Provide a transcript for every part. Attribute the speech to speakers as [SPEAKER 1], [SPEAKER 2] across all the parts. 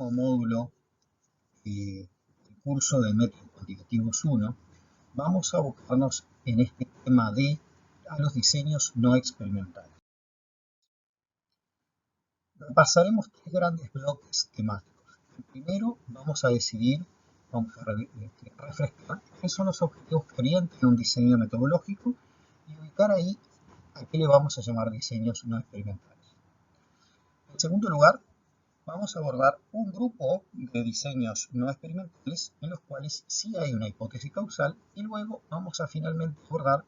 [SPEAKER 1] último módulo del curso de métodos cuantitativos 1, vamos a abocarnos en este tema de los diseños no experimentales. Repasaremos tres grandes bloques temáticos. El primero vamos a refrescar cuáles son los objetivos que orientan un diseño metodológico y ubicar ahí a qué le vamos a llamar diseños no experimentales. En segundo lugar, vamos a abordar un grupo de diseños no experimentales en los cuales sí hay una hipótesis causal y luego vamos a finalmente abordar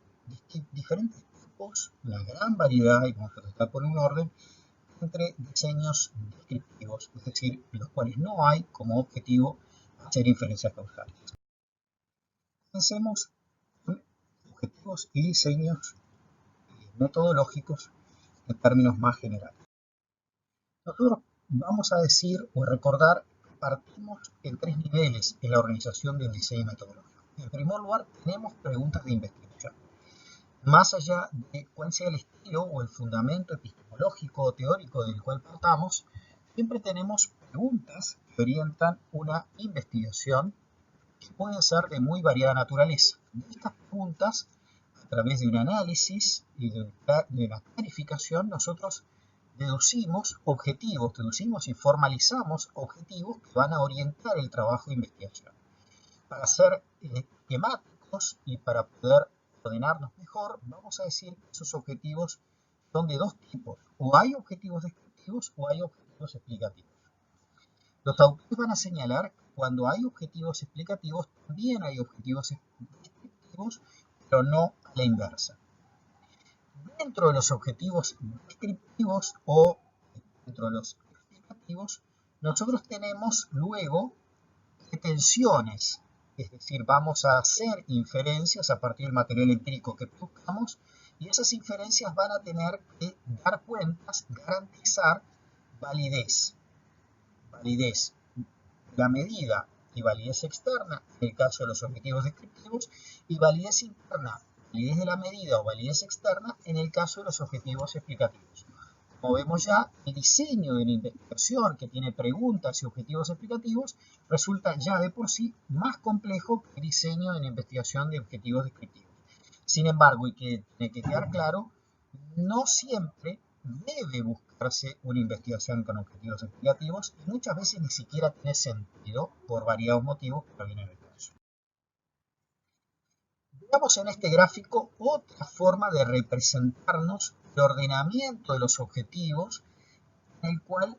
[SPEAKER 1] diferentes tipos, la gran variedad, y vamos a tratar por un orden, entre diseños descriptivos, es decir, en los cuales no hay como objetivo hacer inferencias causales. Comencemos con objetivos y diseños metodológicos en términos más generales. Nosotros vamos a decir o recordar que partimos en tres niveles en la organización del diseño metodológico. En primer lugar, tenemos preguntas de investigación. Más allá de cuál sea el estilo o el fundamento epistemológico o teórico del cual partamos, siempre tenemos preguntas que orientan una investigación que pueden ser de muy variada naturaleza. De estas preguntas, a través de un análisis y de la clarificación, nosotros deducimos y formalizamos objetivos que van a orientar el trabajo de investigación. Para ser temáticos y para poder ordenarnos mejor, vamos a decir que esos objetivos son de dos tipos. O hay objetivos descriptivos o hay objetivos explicativos. Los autores van a señalar que cuando hay objetivos explicativos, también hay objetivos descriptivos, pero no a la inversa. Dentro de los objetivos descriptivos o dentro de los explicativos, nosotros tenemos luego pretensiones, es decir, vamos a hacer inferencias a partir del material empírico que buscamos y esas inferencias van a tener que dar cuentas, garantizar validez de la medida y validez externa en el caso de los objetivos descriptivos y validez interna, validez de la medida o validez externa en el caso de los objetivos explicativos. Como vemos ya, el diseño de una investigación que tiene preguntas y objetivos explicativos resulta ya de por sí más complejo que el diseño de una investigación de objetivos descriptivos. Sin embargo, y que tiene que quedar claro, no siempre debe buscarse una investigación con objetivos explicativos y muchas veces ni siquiera tiene sentido por variados motivos que vienen en el caso. Veamos en este gráfico otra forma de representarnos el ordenamiento de los objetivos en el cual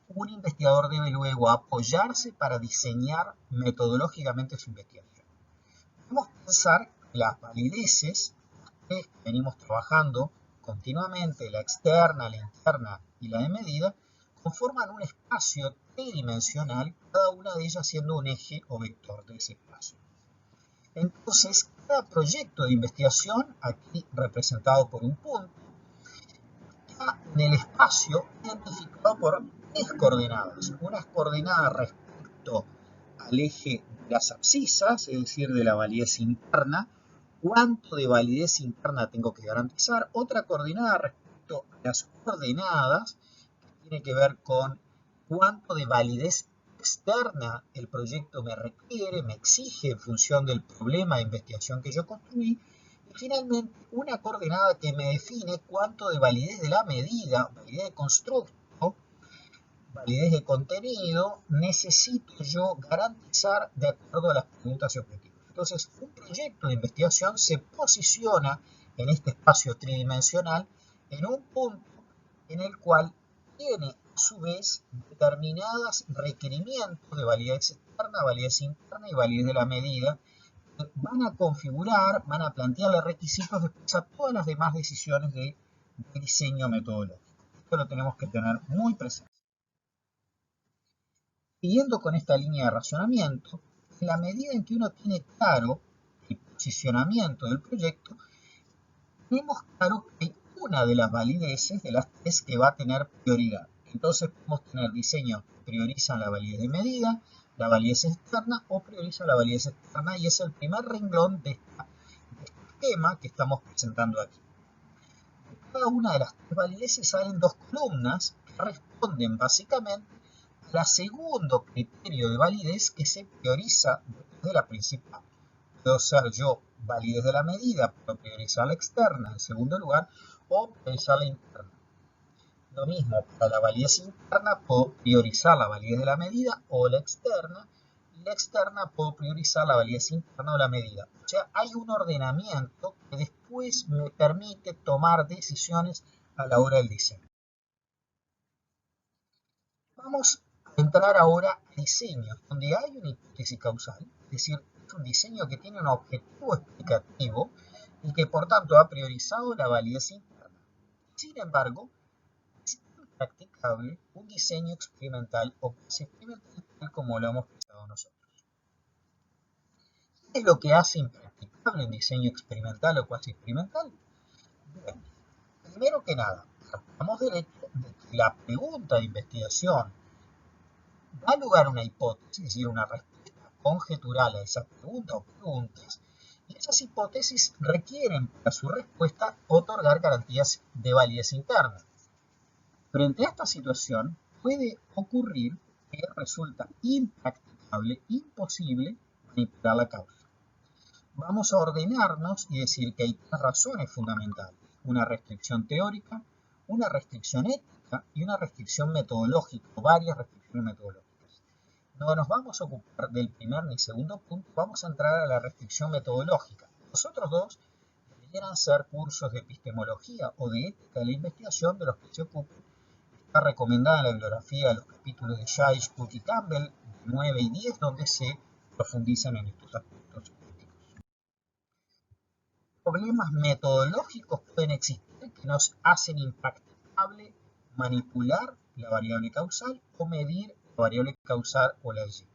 [SPEAKER 1] un investigador debe luego apoyarse para diseñar metodológicamente su investigación. Podemos pensar que las valideces que venimos trabajando continuamente, la externa, la interna y la de medida, conforman un espacio tridimensional, cada una de ellas siendo un eje o vector de ese espacio. Entonces, cada proyecto de investigación, aquí representado por un punto, está en el espacio identificado por tres coordenadas. Unas coordenadas respecto al eje de las abscisas, es decir, de la validez interna, cuánto de validez interna tengo que garantizar. Otra coordenada respecto a las coordenadas, que tiene que ver con cuánto de validez externa el proyecto me requiere, me exige en función del problema de investigación que yo construí. Y finalmente, una coordenada que me define cuánto de validez de la medida, validez de constructo, validez de contenido, necesito yo garantizar de acuerdo a las preguntas y objetivos. Entonces, un proyecto de investigación se posiciona en este espacio tridimensional en un punto en el cual tiene a su vez determinados requerimientos de validez externa, validez interna y validez de la medida que van a configurar, van a plantearle requisitos después a todas las demás decisiones de diseño metodológico. Esto lo tenemos que tener muy presente. Siguiendo con esta línea de razonamiento, en la medida en que uno tiene claro el posicionamiento del proyecto, tenemos claro que hay una de las valideces de las tres que va a tener prioridad. Entonces podemos tener diseños que priorizan la validez de medida, la validez externa o priorizan la validez externa y es el primer renglón de este esquema que estamos presentando aquí. De cada una de las tres valideces salen dos columnas que responden básicamente a la segundo criterio de validez que se prioriza desde la principal. Puedo ser yo validez de la medida, puedo priorizar la externa en segundo lugar o priorizar la interna. Lo mismo para la validez interna, puedo priorizar la validez de la medida o la externa, y la externa puedo priorizar la validez interna o la medida. O sea, hay un ordenamiento que después me permite tomar decisiones a la hora del diseño. Vamos a entrar ahora a diseños, donde hay una hipótesis causal, es decir, es un diseño que tiene un objetivo explicativo y que por tanto ha priorizado la validez interna. Sin embargo, es impracticable un diseño experimental o cuasi experimental tal como lo hemos pensado nosotros. ¿Qué es lo que hace impracticable un diseño experimental o cuasi experimental? Bien, primero que nada, partamos del hecho de que la pregunta de investigación da lugar a una hipótesis, es decir, una respuesta conjetural a esa pregunta o preguntas, y esas hipótesis requieren para su respuesta otorgar garantías de validez interna. Frente a esta situación, puede ocurrir que resulta impracticable, imposible manipular la causa. Vamos a ordenarnos y decir que hay tres razones fundamentales: una restricción teórica, una restricción ética y una restricción metodológica, o varias restricciones metodológicas. No nos vamos a ocupar del primer ni segundo punto, vamos a entrar a la restricción metodológica. Los otros dos deberían ser cursos de epistemología o de ética de la investigación de los que se ocupen. Está recomendada en la bibliografía de los capítulos de Scheidt, Cook y Campbell 9 y 10, donde se profundizan en estos aspectos éticos. Problemas metodológicos pueden existir que nos hacen impracticable manipular la variable causal o medir la variable causal o la Y.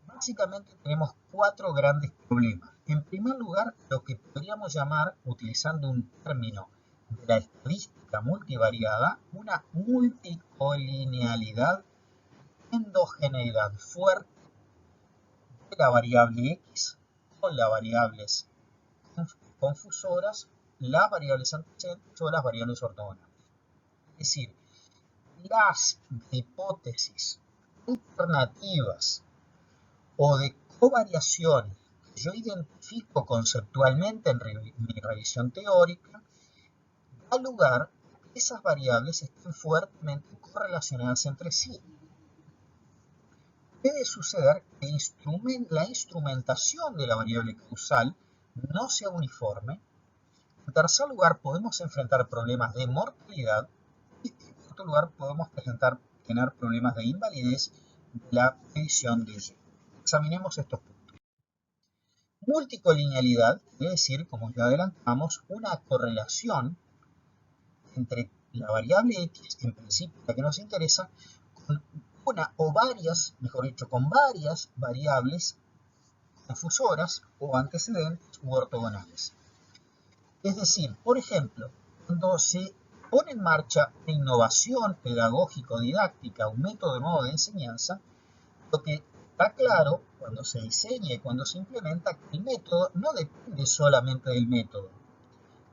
[SPEAKER 1] Básicamente tenemos cuatro grandes problemas. En primer lugar, lo que podríamos llamar, utilizando un término de la estadística multivariada, una multicolinealidad, endogeneidad fuerte de la variable X con las variables confusoras, las variables antecedentes o las variables ortogonales. Es decir, las hipótesis alternativas o de covariaciones que yo identifico conceptualmente en mi revisión teórica, da lugar a que esas variables estén fuertemente correlacionadas entre sí. Puede suceder que la instrumentación de la variable causal no sea uniforme. En tercer lugar, podemos enfrentar problemas de mortalidad. Y en cuarto lugar, podemos tener problemas de invalidez de la medición de Y. Examinemos estos puntos. Multicolinealidad quiere decir, como ya adelantamos, una correlación entre la variable X, en principio la que nos interesa, con una o varias, mejor dicho, con varias variables confusoras o antecedentes u ortogonales. Es decir, por ejemplo, cuando se pone en marcha una innovación pedagógico-didáctica, un método nuevo de enseñanza, lo que está claro cuando se diseña y cuando se implementa, que el método no depende solamente del método.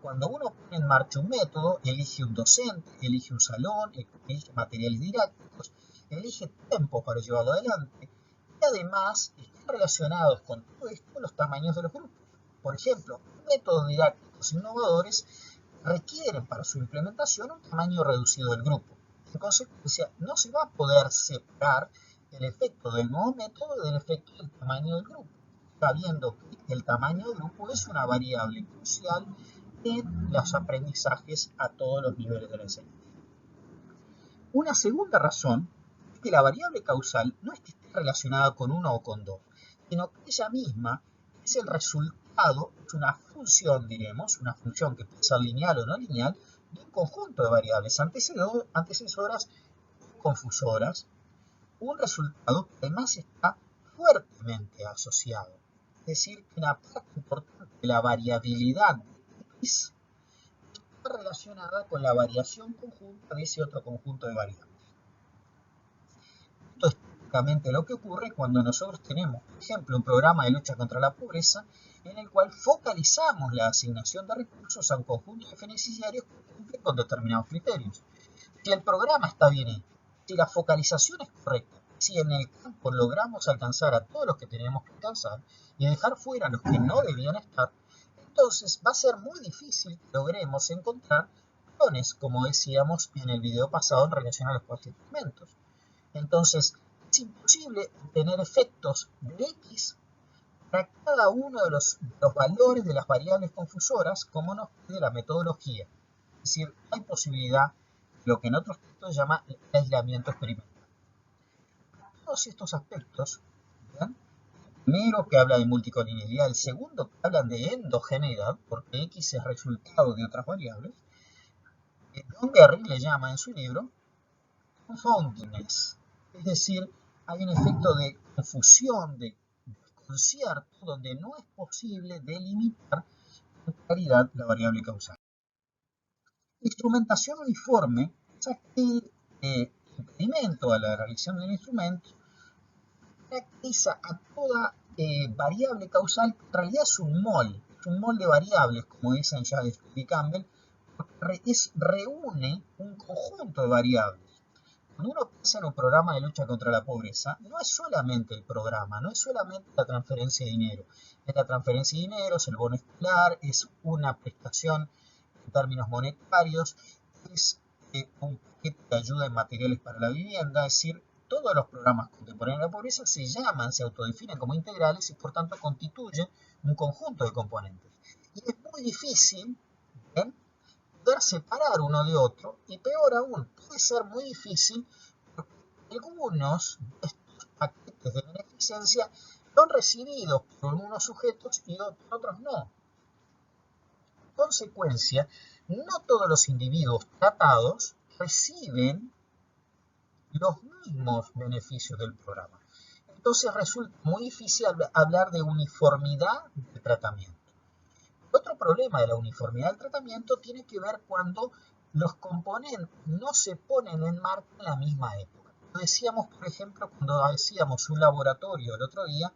[SPEAKER 1] Cuando uno pone en marcha un método, elige un docente, elige un salón, elige materiales didácticos, elige tiempo para llevarlo adelante, y además están relacionados con todo esto los tamaños de los grupos. Por ejemplo, métodos didácticos innovadores requieren para su implementación un tamaño reducido del grupo. En consecuencia, no se va a poder separar el efecto del nuevo método del efecto del tamaño del grupo, sabiendo que el tamaño del grupo es una variable crucial en los aprendizajes a todos los niveles de la enseñanza. Una segunda razón es que la variable causal no es que esté relacionada con uno o con dos, sino que ella misma es el resultado, es una función, diremos, una función que puede ser lineal o no lineal, de un conjunto de variables antecesoras o confusoras, un resultado que además está fuertemente asociado. Es decir, que una parte importante de la variabilidad X está relacionada con la variación conjunta de ese otro conjunto de variables. Esto es típicamente lo que ocurre cuando nosotros tenemos, por ejemplo, un programa de lucha contra la pobreza en el cual focalizamos la asignación de recursos a un conjunto de beneficiarios que cumplen con determinados criterios. Si el programa está bien hecho, Si la focalización es correcta, si en el campo logramos alcanzar a todos los que teníamos que alcanzar y dejar fuera a los que no debían estar, entonces va a ser muy difícil que logremos encontrar clones, como decíamos en el video pasado en relación a los cuatro instrumentos. Entonces, es imposible obtener efectos de X para cada uno de los valores de las variables confusoras, como nos pide la metodología. Es decir, hay posibilidad de lo que en otros textos se llama el aislamiento experimental. Todos estos aspectos, ¿bien? El primero que habla de multicolinealidad, el segundo que habla de endogeneidad, porque X es resultado de otras variables, John Garry le llama en su libro confoundedness, es decir, hay un efecto de confusión, de desconcierto, donde no es posible delimitar con claridad la variable causal. Instrumentación uniforme es aquel impedimento a la realización del instrumento caracteriza a toda variable causal, que en realidad es un mol de variables, como dicen ya de Campbell, porque reúne un conjunto de variables. Cuando uno piensa en un programa de lucha contra la pobreza, no es solamente el programa, no es solamente la transferencia de dinero. Es la transferencia de dinero, es el bono escolar, es una prestación en términos monetarios, es un paquete de ayuda en materiales para la vivienda, es decir, todos los programas contemporáneos de la pobreza se llaman, se autodefinen como integrales y por tanto constituyen un conjunto de componentes. Y es muy difícil, ¿bien?, poder separar uno de otro, y peor aún, puede ser muy difícil porque algunos de estos paquetes de beneficencia son recibidos por unos sujetos y otros no. En consecuencia, no todos los individuos tratados reciben los mismos beneficios del programa. Entonces resulta muy difícil hablar de uniformidad de tratamiento. Otro problema de la uniformidad del tratamiento tiene que ver cuando los componentes no se ponen en marcha en la misma época. Lo decíamos, por ejemplo, cuando hacíamos un laboratorio el otro día,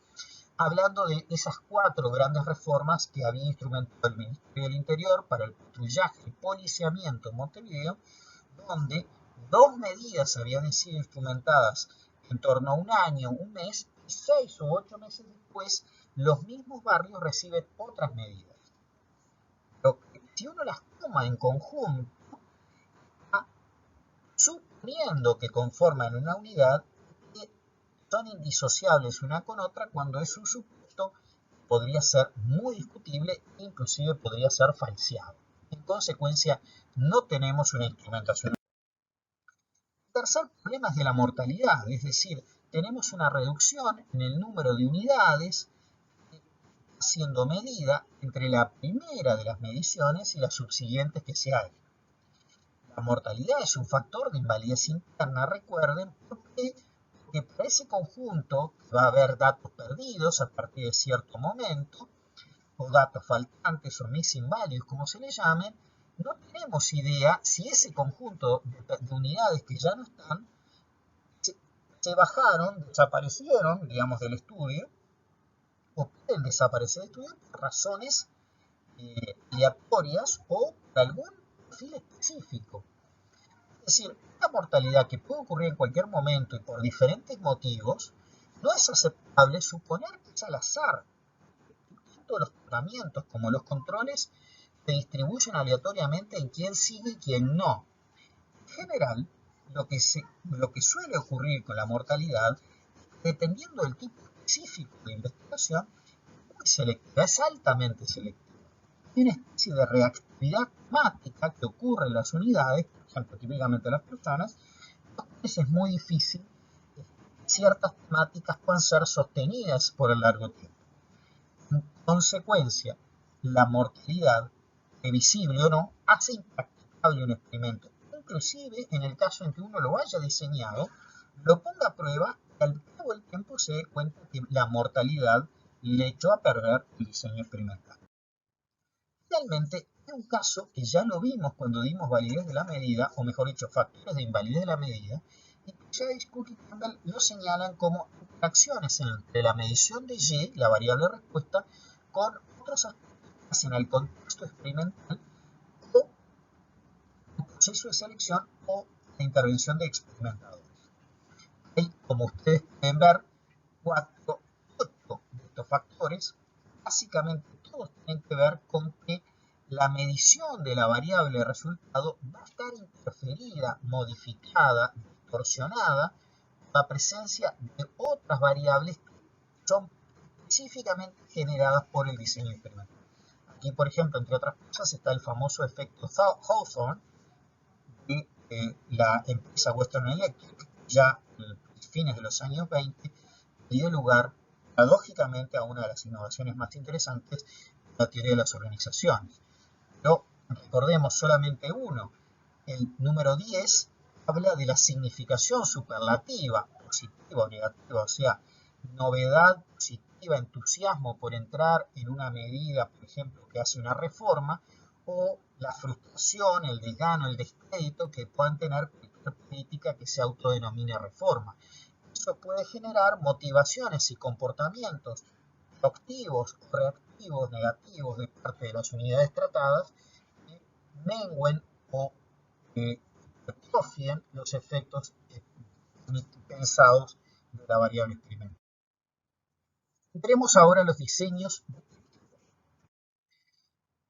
[SPEAKER 1] hablando de esas 4 grandes reformas que había instrumentado el Ministerio del Interior para el patrullaje y policiamiento en Montevideo, donde 2 medidas habían sido instrumentadas en torno a un año, un mes, y 6 u 8 meses después los mismos barrios reciben otras medidas. Pero si uno las toma en conjunto, suponiendo que conforman una unidad, que son indisociables una con otra, cuando es un supuesto podría ser muy discutible e inclusive podría ser falseado. En consecuencia, no tenemos una instrumentación. El tercer problema es de la mortalidad, es decir, tenemos una reducción en el número de unidades siendo medida entre la primera de las mediciones y las subsiguientes que se hagan. La mortalidad es un factor de invalidez interna, recuerden, porque para ese conjunto va a haber datos perdidos a partir de cierto momento, o datos faltantes o missing values, como se le llamen. No tenemos idea si ese conjunto de unidades que ya no están se bajaron, desaparecieron, digamos, del estudio, o pueden desaparecer del estudio por razones aleatorias o por algún perfil específico. Es decir, una mortalidad que puede ocurrir en cualquier momento y por diferentes motivos, no es aceptable suponer que es al azar. Tanto los tratamientos como los controles se distribuyen aleatoriamente en quién sigue y quién no. En general, lo que suele ocurrir con la mortalidad, dependiendo del tipo específico de investigación, es muy selectiva, es altamente selectiva. Hay una especie de reactividad temática que ocurre en las unidades, por ejemplo, típicamente en las personas, entonces es muy difícil que ciertas temáticas puedan ser sostenidas por el largo tiempo. En consecuencia, la mortalidad, previsible o no, hace impracticable un experimento. Inclusive, en el caso en que uno lo haya diseñado, lo ponga a prueba y al cabo del tiempo se dé cuenta que la mortalidad le echó a perder el diseño experimental. Finalmente, hay un caso que ya lo vimos cuando dimos validez de la medida, o mejor dicho, factores de invalidez de la medida, y que Chase, Cook y Campbell lo señalan como interacciones entre la medición de Y, la variable respuesta, con otros aspectos en el contexto experimental o el proceso de selección o la intervención de experimentadores. Hay, como ustedes pueden ver, 8 de estos factores. Básicamente todos tienen que ver con que la medición de la variable resultado va a estar interferida, modificada, distorsionada por la presencia de otras variables que son específicamente generadas por el diseño experimental. Aquí, por ejemplo, entre otras cosas, está el famoso efecto Hawthorne de la empresa Western Electric, ya en fines de los años 20, dio lugar, paradójicamente, a una de las innovaciones más interesantes de la teoría de las organizaciones. Pero recordemos solamente uno. El número 10 habla de la significación superlativa, positiva o negativa, o sea, novedad positiva, entusiasmo por entrar en una medida, por ejemplo, que hace una reforma, o la frustración, el desgano, el descrédito que puedan tener cualquier política que se autodenomine reforma. Eso puede generar motivaciones y comportamientos proactivos o reactivos negativos de parte de las unidades tratadas que mengüen o atrofien los efectos pensados de la variable experimental. Entremos ahora a los diseños.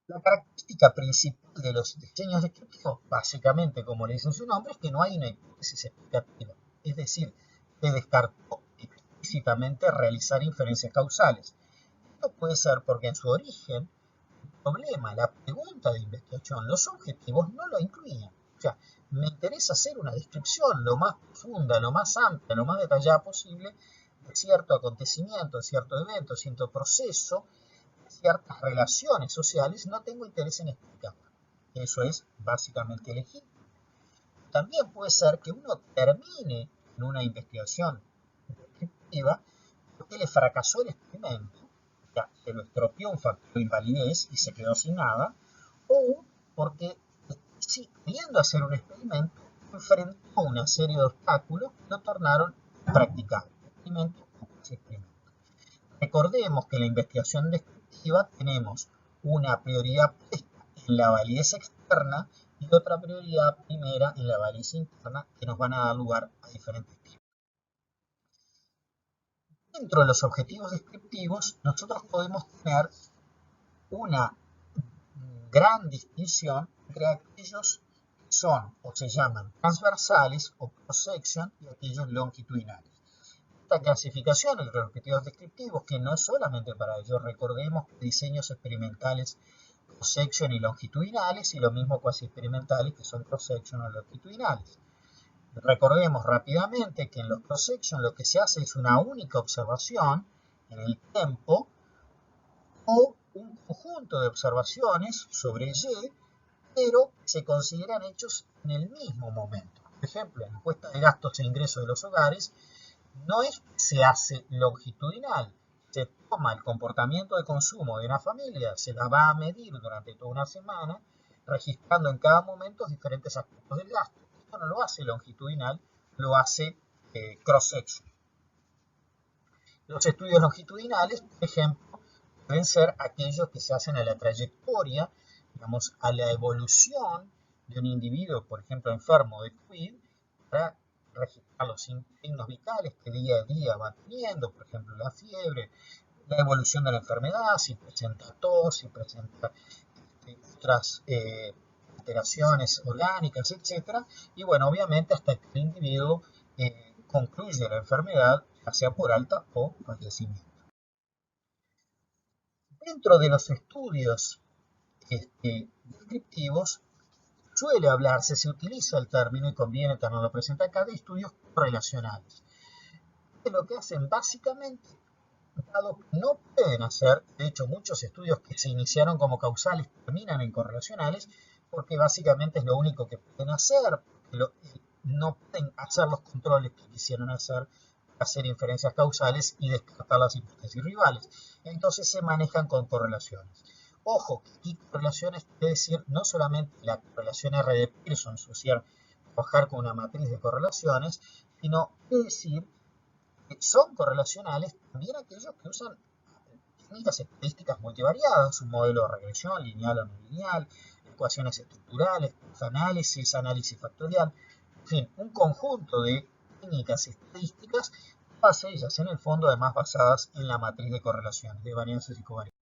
[SPEAKER 1] La característica principal de los diseños descriptivos, básicamente, como le dice su nombre, es que no hay una hipótesis explicativa. Es decir, se descartó explícitamente realizar inferencias causales. Esto puede ser porque en su origen el problema, la pregunta de investigación, los objetivos no lo incluían. O sea, me interesa hacer una descripción lo más profunda, lo más amplia, lo más detallada posible de cierto acontecimiento, cierto evento, cierto proceso, ciertas relaciones sociales, no tengo interés en explicarlo. Eso es básicamente legítimo. También puede ser que uno termine en una investigación descriptiva porque le fracasó el experimento, ya se lo estropeó un factor de invalidez y se quedó sin nada, o porque, queriendo hacer un experimento, enfrentó una serie de obstáculos que lo tornaron impracticable. Recordemos que en la investigación descriptiva tenemos una prioridad puesta en la validez externa y otra prioridad primera en la validez interna, que nos van a dar lugar a diferentes tipos. Dentro de los objetivos descriptivos, nosotros podemos tener una gran distinción entre aquellos que son o se llaman transversales o cross-section y aquellos longitudinales. Esta clasificación entre objetivos descriptivos, que no es solamente para ellos, recordemos que diseños experimentales cross-section y longitudinales, y lo mismo cuasi experimentales que son cross-section o longitudinales. Recordemos rápidamente que en los cross-section lo que se hace es una única observación en el tiempo o un conjunto de observaciones sobre Y, pero se consideran hechos en el mismo momento. Por ejemplo, en la encuesta de gastos e ingresos de los hogares, no es que se hace longitudinal, se toma el comportamiento de consumo de una familia, se la va a medir durante toda una semana, registrando en cada momento diferentes aspectos del gasto. Esto no lo hace longitudinal, lo hace cross-section. Los estudios longitudinales, por ejemplo, pueden ser aquellos que se hacen a la trayectoria, digamos, a la evolución de un individuo, por ejemplo, enfermo de COVID, para registrar los signos vitales que día a día va teniendo, por ejemplo, la fiebre, la evolución de la enfermedad, si presenta tos, si presenta otras alteraciones orgánicas, etc. Y bueno, obviamente hasta que el individuo concluye la enfermedad, ya sea por alta o fallecimiento. Dentro de los estudios descriptivos, suele hablarse, se utiliza el término, y conviene tenerlo presente acá, de estudios correlacionales. Que lo que hacen básicamente, dado que no pueden hacer, de hecho muchos estudios que se iniciaron como causales terminan en correlacionales, porque básicamente es lo único que pueden hacer, porque no pueden hacer los controles que quisieran hacer inferencias causales y descartar las hipótesis rivales. Entonces se manejan con correlaciones. Ojo, que aquí correlaciones quiere decir no solamente la correlación R de Pearson, asociar, trabajar con una matriz de correlaciones, sino quiere decir que son correlacionales también aquellos que usan técnicas estadísticas multivariadas, un modelo de regresión lineal o no lineal, ecuaciones estructurales, análisis factorial, en fin, un conjunto de técnicas estadísticas, todas ellas en el fondo además basadas en la matriz de correlaciones, de varianzas y covarianzas.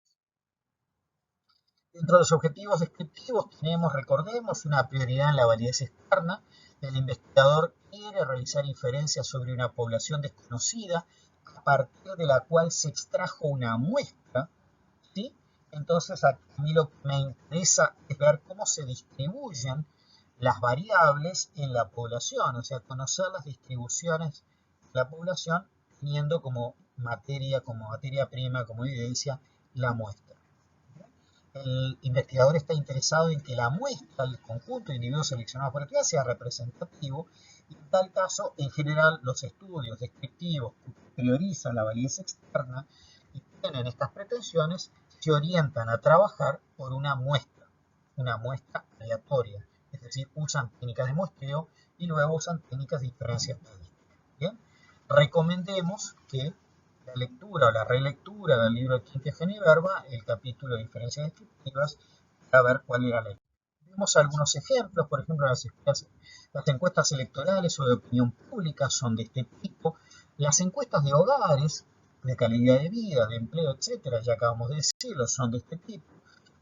[SPEAKER 1] Dentro de los objetivos descriptivos tenemos, recordemos, una prioridad en la validez externa. El investigador quiere realizar inferencias sobre una población desconocida a partir de la cual se extrajo una muestra, ¿sí? Entonces a mí lo que me interesa es ver cómo se distribuyen las variables en la población, o sea, conocer las distribuciones de la población teniendo como materia prima, como evidencia, la muestra. El investigador está interesado en que la muestra, el conjunto de individuos seleccionados por actividad, sea representativo, y en tal caso, en general, los estudios descriptivos que priorizan la validez externa y tienen estas pretensiones, se orientan a trabajar por una muestra aleatoria, es decir, usan técnicas de muestreo y luego usan técnicas de inferencia estadística. ¿Bien? Recomendemos que la lectura o la relectura del libro de Quintia Geniberva, el capítulo de inferencias descriptivas, para ver cuál era la idea. Vemos algunos ejemplos, por ejemplo, las encuestas electorales o de opinión pública son de este tipo. Las encuestas de hogares, de calidad de vida, de empleo, etcétera, ya acabamos de decirlo, son de este tipo.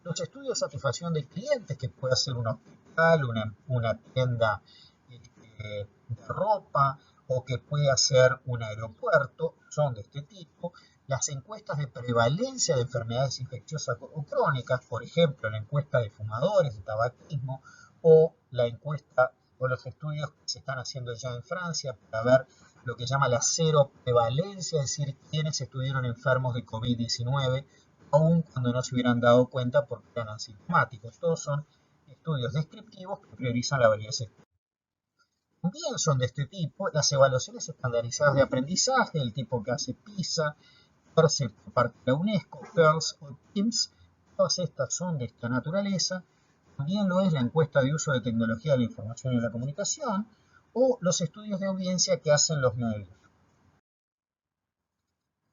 [SPEAKER 1] Los estudios de satisfacción de clientes, que puede ser un hospital, una tienda de ropa, o que puede ser un aeropuerto, son de este tipo. Las encuestas de prevalencia de enfermedades infecciosas o crónicas, por ejemplo, la encuesta de fumadores, de tabaquismo, o la encuesta o los estudios que se están haciendo ya en Francia para ver lo que llama la cero prevalencia, es decir, quienes estuvieron enfermos de COVID-19, aun cuando no se hubieran dado cuenta porque eran asintomáticos. Todos son estudios descriptivos que priorizan la validez. También son de este tipo las evaluaciones estandarizadas de aprendizaje, del tipo que hace PISA, PIRSA por parte de la UNESCO, PIRLS o TIMSS. Todas estas son de esta naturaleza. También lo es la encuesta de uso de tecnología de la información y la comunicación o los estudios de audiencia que hacen los medios.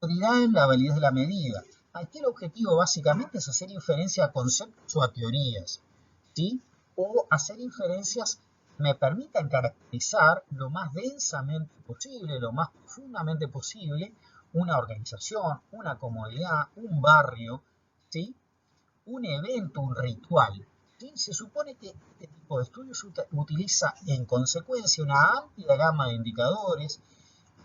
[SPEAKER 1] Prioridad en la validez de la medida. Aquí el objetivo básicamente es hacer inferencia a conceptos o a teorías, ¿sí? O hacer inferencias que me permitan caracterizar lo más densamente posible, lo más profundamente posible, una organización, una comunidad, un barrio, ¿sí? Un evento, un ritual. ¿Sí? Se supone que este tipo de estudios utiliza en consecuencia una amplia gama de indicadores,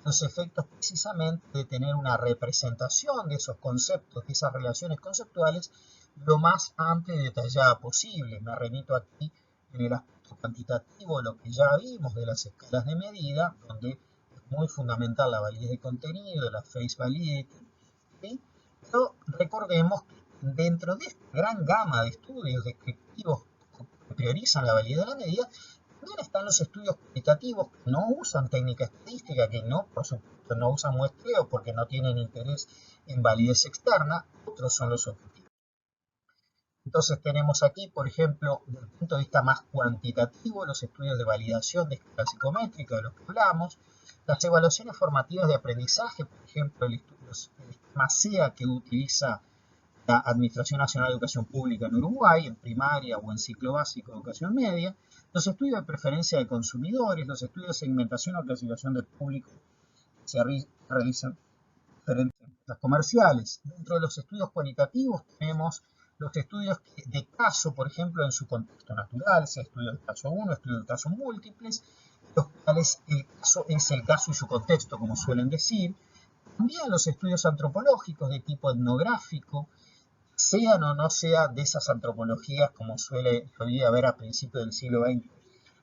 [SPEAKER 1] los efectos precisamente de tener una representación de esos conceptos, de esas relaciones conceptuales, lo más amplia y detallada posible. Me remito aquí en el aspecto cuantitativo, lo que ya vimos de las escalas de medida, donde es muy fundamental la validez de contenido, la face validity, ¿sí? Pero recordemos que dentro de esta gran gama de estudios descriptivos que priorizan la validez de la medida, también están los estudios cualitativos que no usan técnica estadística, que no, por supuesto, no usan muestreo porque no tienen interés en validez externa. Otros son los objetivos. Entonces tenemos aquí, por ejemplo, desde el punto de vista más cuantitativo, los estudios de validación de escala psicométrica de los que hablamos, las evaluaciones formativas de aprendizaje, por ejemplo, el esquema SEA que utiliza la Administración Nacional de Educación Pública en Uruguay, en primaria o en ciclo básico de educación media, los estudios de preferencia de consumidores, los estudios de segmentación o clasificación del público que se realizan diferentes empresas comerciales. Dentro de los estudios cualitativos tenemos los estudios de caso, por ejemplo, en su contexto natural, sea estudio de caso 1, estudio de casos múltiples, los cuales el caso es el caso y su contexto, como suelen decir. También los estudios antropológicos de tipo etnográfico, sean o no sea de esas antropologías como solía haber a principios del siglo XX,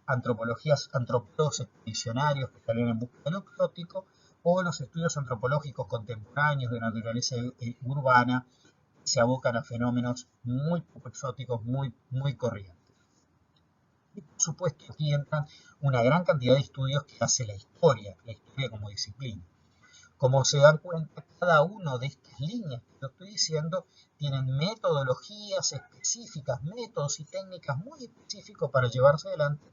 [SPEAKER 1] antropólogos expedicionarios que salían en busca de lo exótico, o los estudios antropológicos contemporáneos de naturaleza urbana que se abocan a fenómenos muy poco exóticos, muy corrientes. Y por supuesto aquí entran una gran cantidad de estudios que hace la historia como disciplina. Como se dan cuenta, cada una de estas líneas que yo estoy diciendo tienen metodologías específicas, métodos y técnicas muy específicos para llevarse adelante.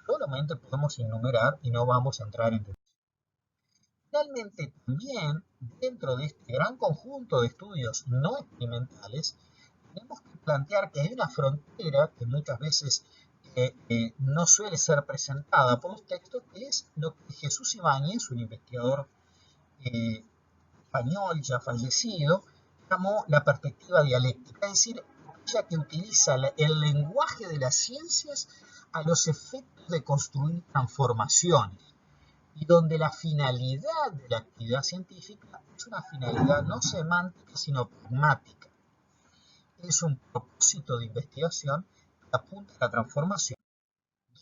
[SPEAKER 1] Solamente podemos enumerar y no vamos a entrar en detalle. Finalmente, también dentro de este gran conjunto de estudios no experimentales, tenemos que plantear que hay una frontera que muchas veces que no suele ser presentada por los textos, que es lo que Jesús Ibáñez, un investigador español ya fallecido, llamó la perspectiva dialéctica, es decir, aquella que utiliza el lenguaje de las ciencias a los efectos de construir transformaciones, y donde la finalidad de la actividad científica es una finalidad no semántica, sino pragmática. Es un propósito de investigación que apunta a la transformación.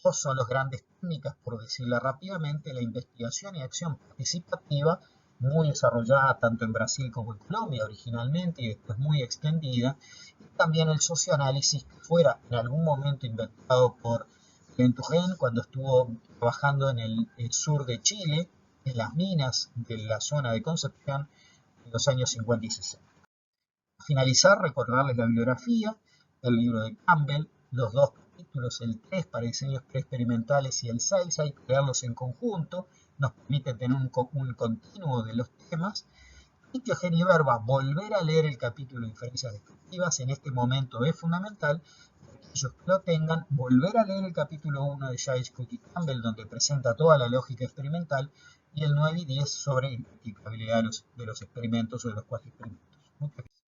[SPEAKER 1] Dos son las grandes técnicas, por decirlo rápidamente: la investigación y acción participativa, muy desarrollada tanto en Brasil como en Colombia originalmente y después muy extendida, y también el socioanálisis, que fuera en algún momento inventado por Lentujén cuando estuvo trabajando en el sur de Chile, en las minas de la zona de Concepción, en los años 50 y 60. Para finalizar, recordarles la bibliografía, el libro de Campbell, los dos capítulos, el 3 para diseños preexperimentales y el 6, hay que leerlos en conjunto, nos permite tener un continuo de los temas. Y que Eugenio Verba, volver a leer el capítulo de diferencias descriptivas en este momento es fundamental. Aquellos que lo tengan, volver a leer el capítulo 1 de Giles Cook y Campbell, donde presenta toda la lógica experimental, y el 9 y 10 sobre impracticabilidad de los experimentos o de los cuasi experimentos. Muchas gracias.